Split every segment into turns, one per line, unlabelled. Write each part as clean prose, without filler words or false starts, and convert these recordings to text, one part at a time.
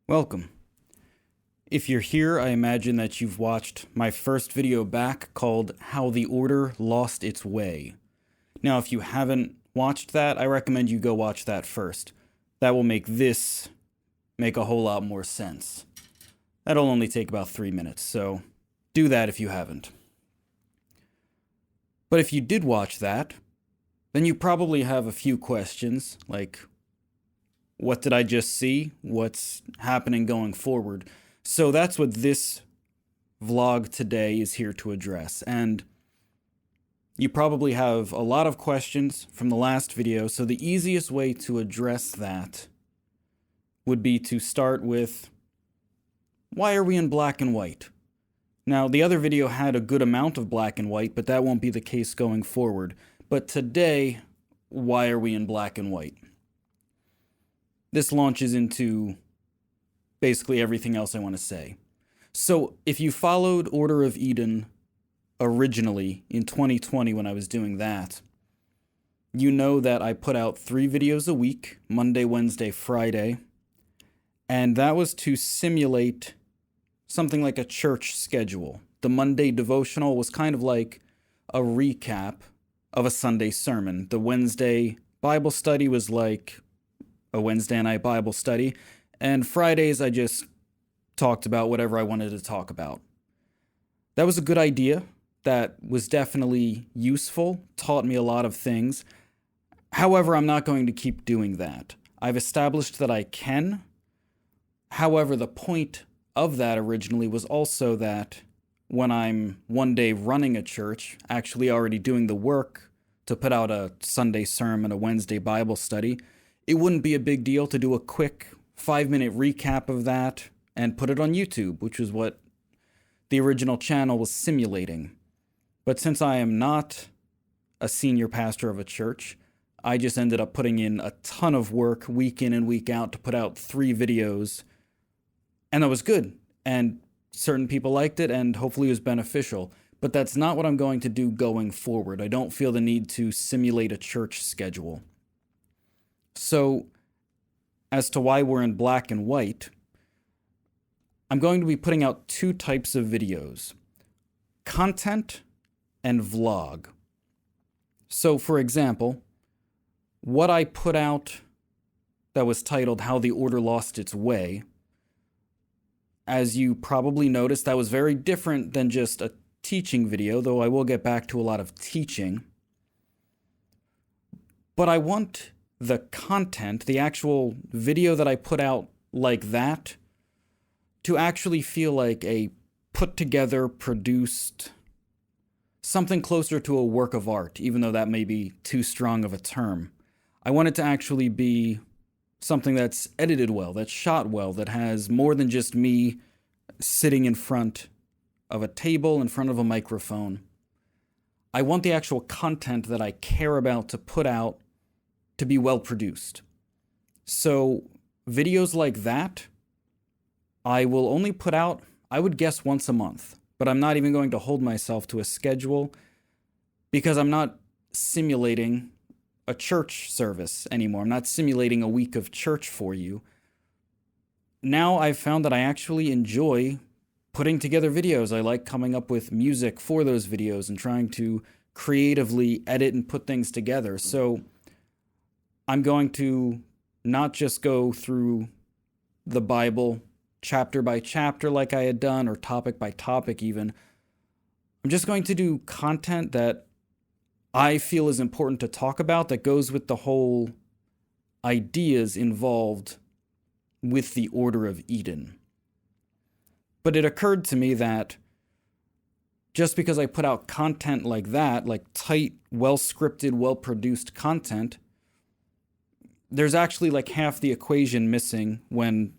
Welcome. If you're here, I imagine that you've watched my first video back called How the Order Lost Its Way. Now, if you haven't watched that, I recommend you go watch that first. That will make this make a whole lot more sense. That'll only take about 3 minutes, so do that if you haven't. But if you did watch that, then you probably have a few questions, like, what did I just see? What's happening going forward? So that's what this vlog today is here to address. And you probably have a lot of questions from the last video, so the easiest way to address that would be to start with, why are we in black and white? Now, the other video had a good amount of black and white, but that won't be the case going forward. But today, why are we in black and white? This launches into basically everything else I want to say. So if you followed Order of Eden originally in 2020 when I was doing that, you know that I put out 3 videos a week, Monday, Wednesday, Friday, and that was to simulate something like a church schedule. The Monday devotional was kind of like a recap of a Sunday sermon. The Wednesday Bible study was like a Wednesday night Bible study, and Fridays I just talked about whatever I wanted to talk about. That was a good idea. That was definitely useful, taught me a lot of things. However, I'm not going to keep doing that. I've established that I can. However, the point of that originally was also that when I'm one day running a church, actually already doing the work to put out a Sunday sermon, a Wednesday Bible study, it wouldn't be a big deal to do a quick 5-minute recap of that and put it on YouTube, which is what the original channel was simulating. But since I am not a senior pastor of a church, I just ended up putting in a ton of work week in and week out to put out 3 videos, and that was good. And certain people liked it, and hopefully it was beneficial. But that's not what I'm going to do going forward. I don't feel the need to simulate a church schedule. So, as to why we're in black and white, I'm going to be putting out 2 types of videos: content and vlog. So, for example, what I put out that was titled How the Order Lost Its Way, as you probably noticed, that was very different than just a teaching video, though I will get back to a lot of teaching. But I want the content, the actual video that I put out like that, to actually feel like a put together, produced, something closer to a work of art, even though that may be too strong of a term. I want it to actually be something that's edited well, that's shot well, that has more than just me sitting in front of a table, in front of a microphone. I want the actual content that I care about to put out to be well produced. So videos like that, I will only put out, I would guess, once a month. But I'm not even going to hold myself to a schedule because I'm not simulating a church service anymore. I'm not simulating a week of church for you. Now I've found that I actually enjoy putting together videos. I like coming up with music for those videos and trying to creatively edit and put things together. So I'm going to not just go through the Bible chapter by chapter like I had done, or topic by topic even. I'm just going to do content that I feel is important to talk about, that goes with the whole ideas involved with the Order of Eden. But it occurred to me that just because I put out content like that, like tight, well-scripted, well-produced content, there's actually like half the equation missing when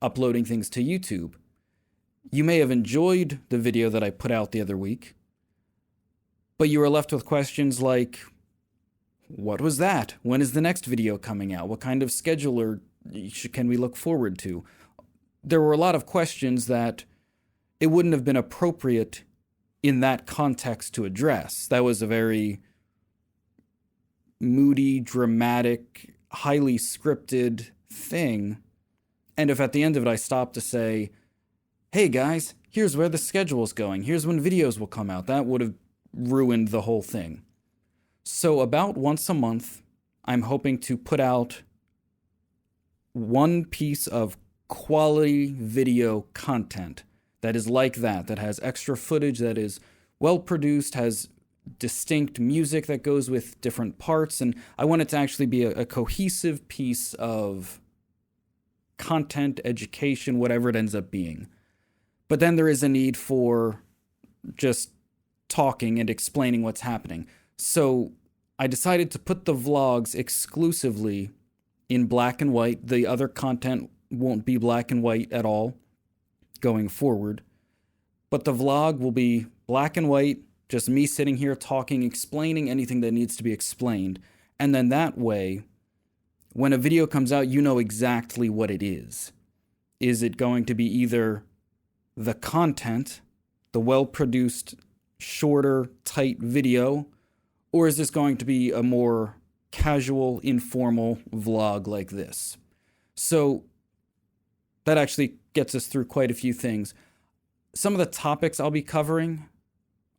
uploading things to YouTube. You may have enjoyed the video that I put out the other week, but you were left with questions like, what was that? When is the next video coming out? What kind of scheduler can we look forward to? There were a lot of questions that it wouldn't have been appropriate in that context to address. That was a very moody, dramatic, highly scripted thing, And if at the end of it I stop to say, hey guys, here's where the schedule's going, here's when videos will come out, that would have ruined the whole thing. So about once a month, I'm hoping to put out one piece of quality video content that is like that has extra footage, that is well produced, has distinct music that goes with different parts, and I want it to actually be a cohesive piece of content, education, whatever it ends up being. But then there is a need for just talking and explaining what's happening. So I decided to put the vlogs exclusively in black and white. The other content won't be black and white at all going forward. But the vlog will be black and white, just me sitting here talking, explaining anything that needs to be explained. And then that way, when a video comes out, you know exactly what it is. Is it going to be either the content, the well-produced, shorter, tight video, or is this going to be a more casual, informal vlog like this? So that actually gets us through quite a few things. Some of the topics I'll be covering,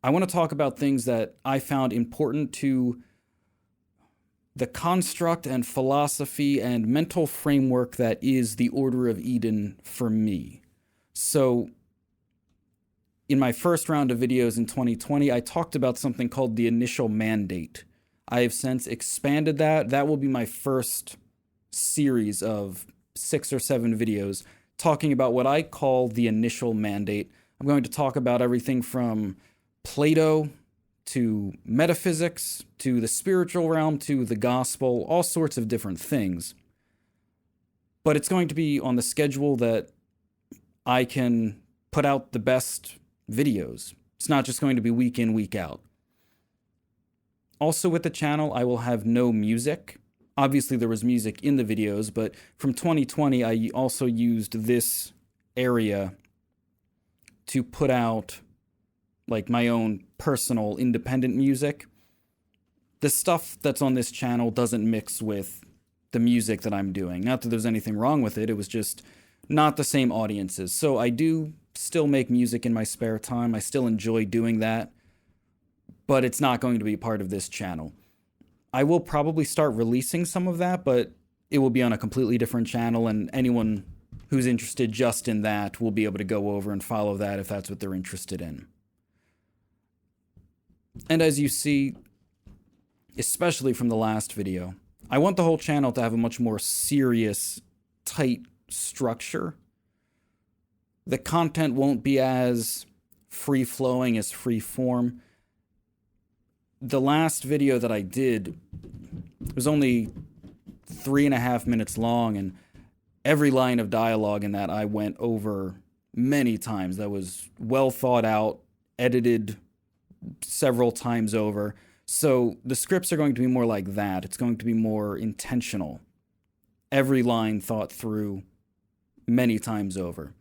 I want to talk about things that I found important to the construct and philosophy and mental framework that is the Order of Eden for me. So in my first round of videos in 2020, I talked about something called the initial mandate. I have since expanded that. That will be my first series of 6 or 7 videos talking about what I call the initial mandate. I'm going to talk about everything from Plato to metaphysics to the spiritual realm to the gospel, all sorts of different things. But it's going to be on the schedule that I can put out the best videos. It's not just going to be week in, week out. Also with the channel, I will have no music. Obviously there was music in the videos, but from 2020, I also used this area to put out like my own personal independent music. The stuff that's on this channel doesn't mix with the music that I'm doing. Not that there's anything wrong with it, it was just not the same audiences. So I do still make music in my spare time. I still enjoy doing that, but it's not going to be part of this channel. I will probably start releasing some of that, but it will be on a completely different channel, and anyone who's interested just in that will be able to go over and follow that if that's what they're interested in. And as you see, especially from the last video, I want the whole channel to have a much more serious, tight structure. The content won't be as free-flowing, as free-form. The last video that I did was only 3.5 minutes long, and every line of dialogue in that I went over many times. That was well thought out, edited several times over. So the scripts are going to be more like that. It's going to be more intentional. Every line thought through many times over.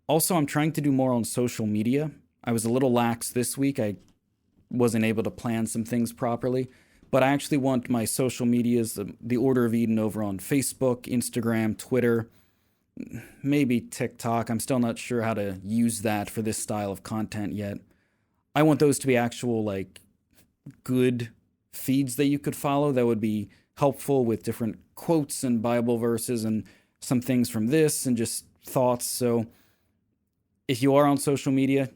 Also, I'm trying to do more on social media. I was a little lax this week. I wasn't able to plan some things properly, but I actually want my social medias, the Order of Eden, over on Facebook, Instagram, Twitter, maybe TikTok. I'm still not sure how to use that for this style of content yet. I want those to be actual, like, good feeds that you could follow that would be helpful with different quotes and Bible verses and some things from this and just thoughts. So if you are on social media,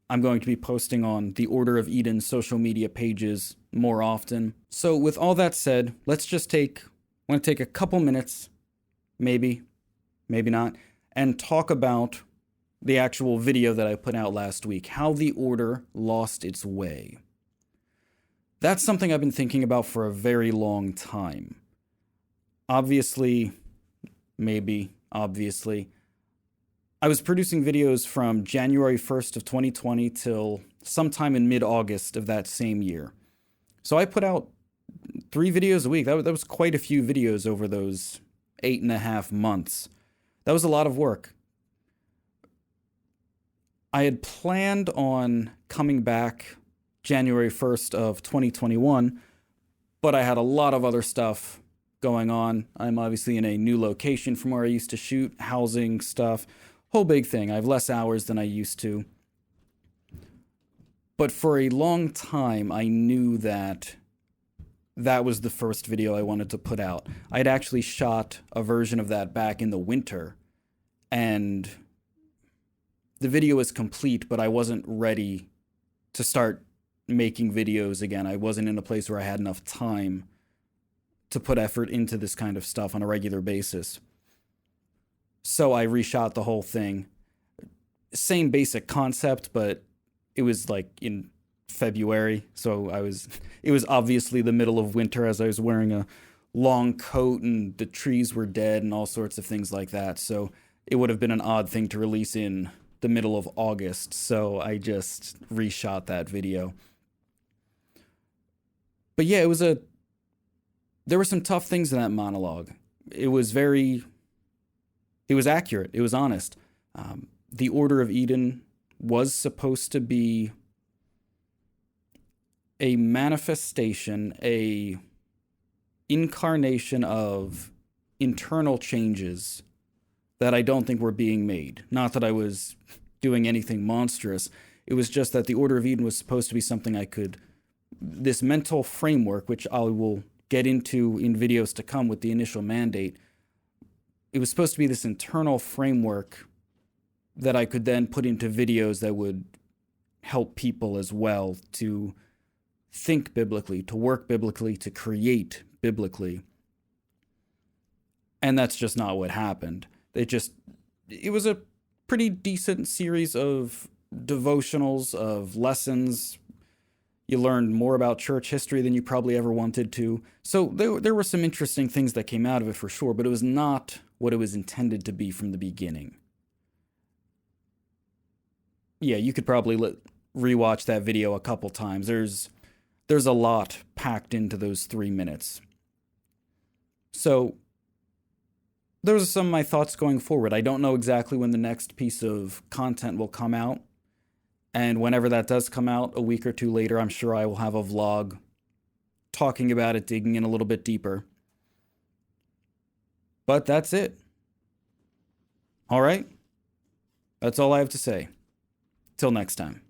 I'm going to be posting on the Order of Eden social media pages more often. So with all that said, I want to take a couple minutes, maybe not, and talk about the actual video that I put out last week, how the Order lost its way. That's something I've been thinking about for a very long time. Obviously, I was producing videos from January 1st of 2020 till sometime in mid-August of that same year. So I put out 3 videos a week. That was quite a few videos over those 8.5 months. That was a lot of work. I had planned on coming back January 1st of 2021, but I had a lot of other stuff going on. I'm obviously in a new location from where I used to shoot, housing stuff, whole big thing. I have less hours than I used to. But for a long time, I knew that that was the first video I wanted to put out. I had actually shot a version of that back in the winter, and the video is complete, but I wasn't ready to start making videos again. I wasn't in a place where I had enough time to put effort into this kind of stuff on a regular basis. So I reshot the whole thing. Same basic concept, but it was like in February, so it was obviously the middle of winter as I was wearing a long coat and the trees were dead and all sorts of things like that. So it would have been an odd thing to release in the middle of August. So I just reshot that video. But yeah, there were some tough things in that monologue. It was accurate. It was honest. The Order of Eden was supposed to be a manifestation, a incarnation of internal changes that I don't think were being made. Not that I was doing anything monstrous. It was just that the Order of Eden was supposed to be something this mental framework, which I will get into in videos to come with the initial mandate. It was supposed to be this internal framework that I could then put into videos that would help people as well to think biblically, to work biblically, to create biblically. And that's just not what happened. It was a pretty decent series of devotionals, of lessons. You learned more about church history than you probably ever wanted to. So there were some interesting things that came out of it for sure, but it was not what it was intended to be from the beginning. Yeah, you could probably rewatch that video a couple times. There's a lot packed into those 3 minutes. So those are some of my thoughts going forward. I don't know exactly when the next piece of content will come out. And whenever that does come out, a week or two later, I'm sure I will have a vlog talking about it, digging in a little bit deeper. But that's it. All right. That's all I have to say. Till next time.